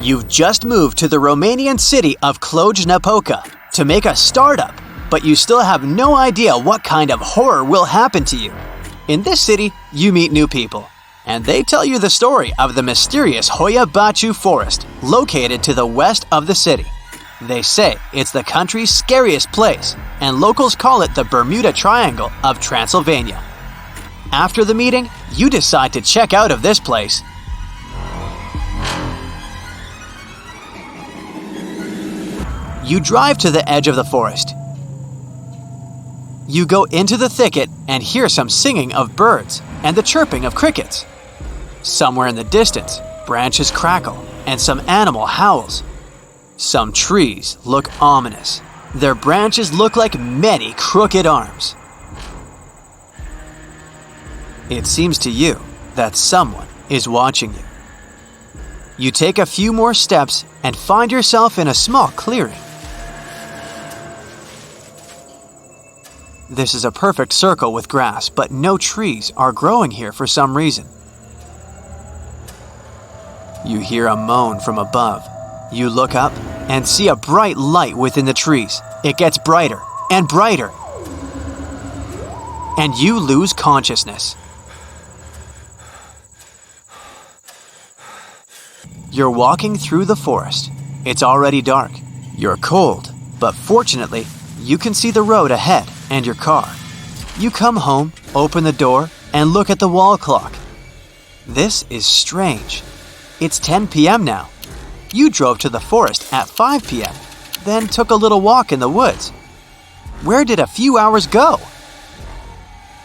You've just moved to the Romanian city of Cluj-Napoca to make a startup, but you still have no idea what kind of horror will happen to you. In this city, you meet new people, and they tell you the story of the mysterious Hoia Baciu forest located to the west of the city. They say it's the country's scariest place, and locals call it the Bermuda Triangle of Transylvania. After the meeting, you decide to check out of this place. You drive to the edge of the forest. You go into the thicket and hear some singing of birds and the chirping of crickets. Somewhere in the distance, branches crackle and some animal howls. Some trees look ominous. Their branches look like many crooked arms. It seems to you that someone is watching you. You take a few more steps and find yourself in a small clearing. This is a perfect circle with grass, but no trees are growing here for some reason. You hear a moan from above. You look up and see a bright light within the trees. It gets brighter and brighter, and you lose consciousness. You're walking through the forest. It's already dark. You're cold, but fortunately, you can see the road ahead and your car. You come home, open the door, and look at the wall clock. This is strange. It's 10 p.m. now. You drove to the forest at 5 p.m., then took a little walk in the woods. Where did a few hours go?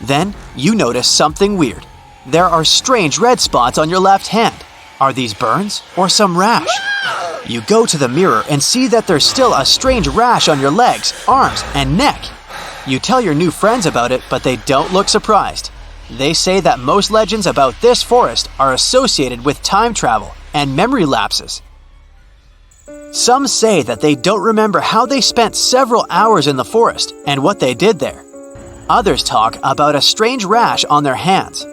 Then you notice something weird. There are strange red spots on your left hand. Are these burns or some rash? You go to the mirror and see that there's still a strange rash on your legs, arms, and neck. You tell your new friends about it, but they don't look surprised. They say that most legends about this forest are associated with time travel and memory lapses. Some say that they don't remember how they spent several hours in the forest and what they did there. Others talk about a strange rash on their hands.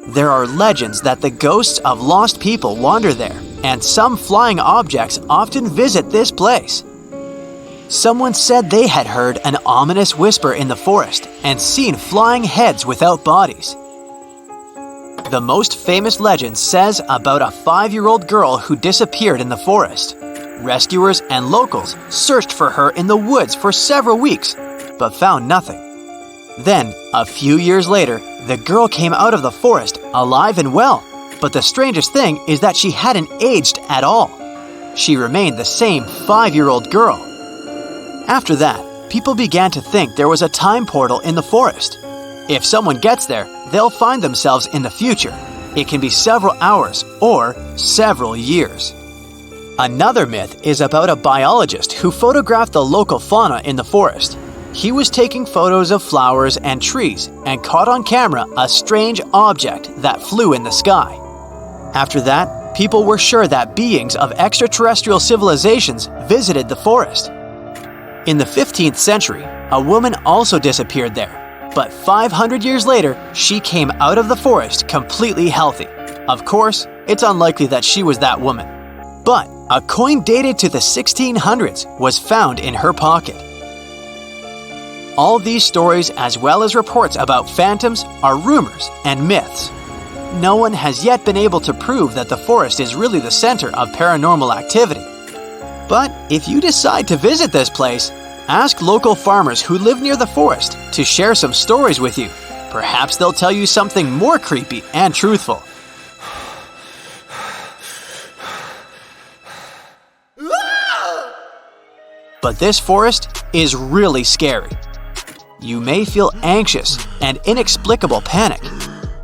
There are legends that the ghosts of lost people wander there, and some flying objects often visit this place. Someone said they had heard an ominous whisper in the forest and seen flying heads without bodies. The most famous legend says about a 5-year-old girl who disappeared in the forest. Rescuers and locals searched for her in the woods for several weeks, but found nothing. Then, a few years later, the girl came out of the forest alive and well, but the strangest thing is that she hadn't aged at all. She remained the same 5-year-old girl. After that, people began to think there was a time portal in the forest. If someone gets there, they'll find themselves in the future. It can be several hours or several years. Another myth is about a biologist who photographed the local fauna in the forest. He was taking photos of flowers and trees and caught on camera a strange object that flew in the sky. After that, people were sure that beings of extraterrestrial civilizations visited the forest. In the 15th century, a woman also disappeared there, but 500 years later, she came out of the forest completely healthy. Of course, it's unlikely that she was that woman. But a coin dated to the 1600s was found in her pocket. All these stories, as well as reports about phantoms, are rumors and myths. No one has yet been able to prove that the forest is really the center of paranormal activity. But if you decide to visit this place, ask local farmers who live near the forest to share some stories with you. Perhaps they'll tell you something more creepy and truthful. But this forest is really scary. You may feel anxious and inexplicable panic.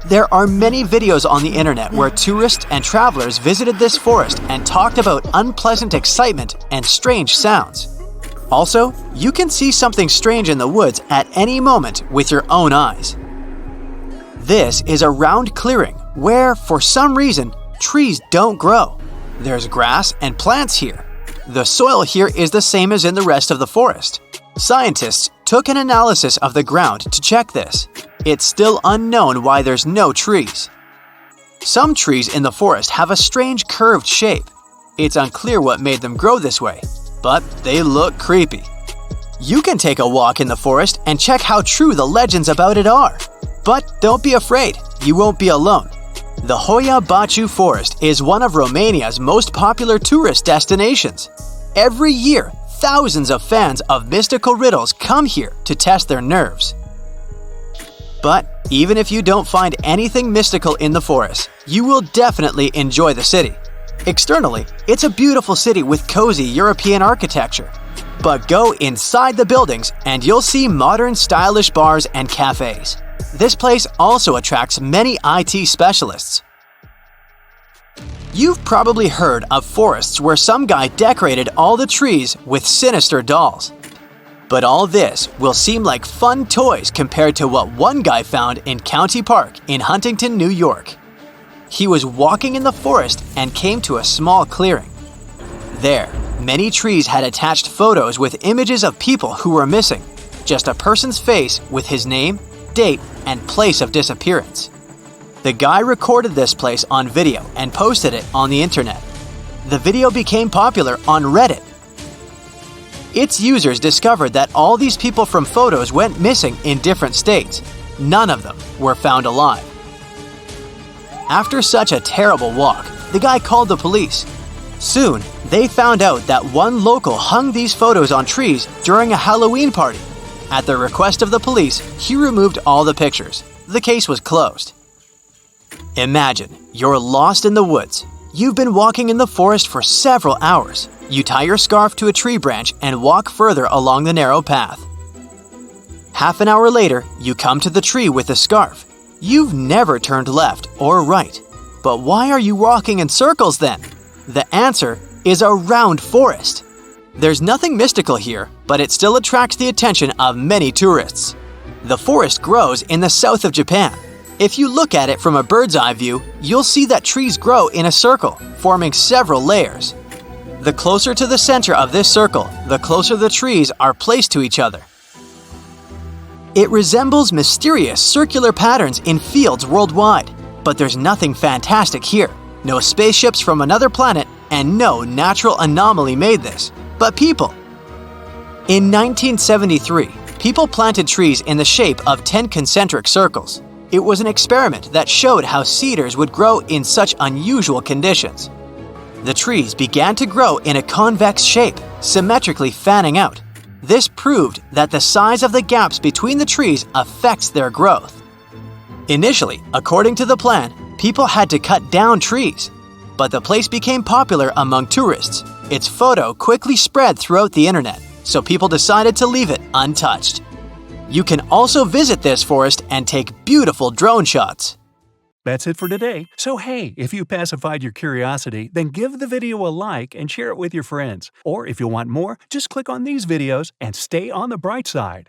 There are many videos on the internet where tourists and travelers visited this forest and talked about unpleasant excitement and strange sounds. Also, you can see something strange in the woods at any moment with your own eyes. This is a round clearing where, for some reason, trees don't grow. There's grass and plants here. The soil here is the same as in the rest of the forest. Scientists took an analysis of the ground to check this. It's still unknown why there's no trees. Some trees in the forest have a strange curved shape. It's unclear what made them grow this way, but they look creepy. You can take a walk in the forest and check how true the legends about it are. But don't be afraid, you won't be alone. The Hoia Baciu forest is one of Romania's most popular tourist destinations. Every year, thousands of fans of mystical riddles come here to test their nerves. But even if you don't find anything mystical in the forest, you will definitely enjoy the city. Externally, it's a beautiful city with cozy European architecture. But go inside the buildings and you'll see modern stylish bars and cafes. This place also attracts many IT specialists. You've probably heard of forests where some guy decorated all the trees with sinister dolls. But all this will seem like fun toys compared to what one guy found in County Park in Huntington, New York. He was walking in the forest and came to a small clearing. There, many trees had attached photos with images of people who were missing, just a person's face with his name, date, and place of disappearance. The guy recorded this place on video and posted it on the internet. The video became popular on Reddit. Its users discovered that all these people from photos went missing in different states. None of them were found alive. After such a terrible walk, the guy called the police. Soon, they found out that one local hung these photos on trees during a Halloween party. At the request of the police, he removed all the pictures. The case was closed. Imagine, you're lost in the woods. You've been walking in the forest for several hours. You tie your scarf to a tree branch and walk further along the narrow path. Half an hour later, you come to the tree with the scarf. You've never turned left or right. But why are you walking in circles then? The answer is a round forest. There's nothing mystical here, but it still attracts the attention of many tourists. The forest grows in the south of Japan. If you look at it from a bird's eye view, you'll see that trees grow in a circle, forming several layers. The closer to the center of this circle, the closer the trees are placed to each other. It resembles mysterious circular patterns in fields worldwide, but there's nothing fantastic here. No spaceships from another planet, and no natural anomaly made this, but people. In 1973, people planted trees in the shape of 10 concentric circles. It was an experiment that showed how cedars would grow in such unusual conditions. The trees began to grow in a convex shape, symmetrically fanning out. This proved that the size of the gaps between the trees affects their growth. Initially, according to the plan, people had to cut down trees. But the place became popular among tourists. Its photo quickly spread throughout the internet, so people decided to leave it untouched. You can also visit this forest and take beautiful drone shots. That's it for today. So hey, if you pacified your curiosity, then give the video a like and share it with your friends. Or if you want more, just click on these videos and stay on the bright side.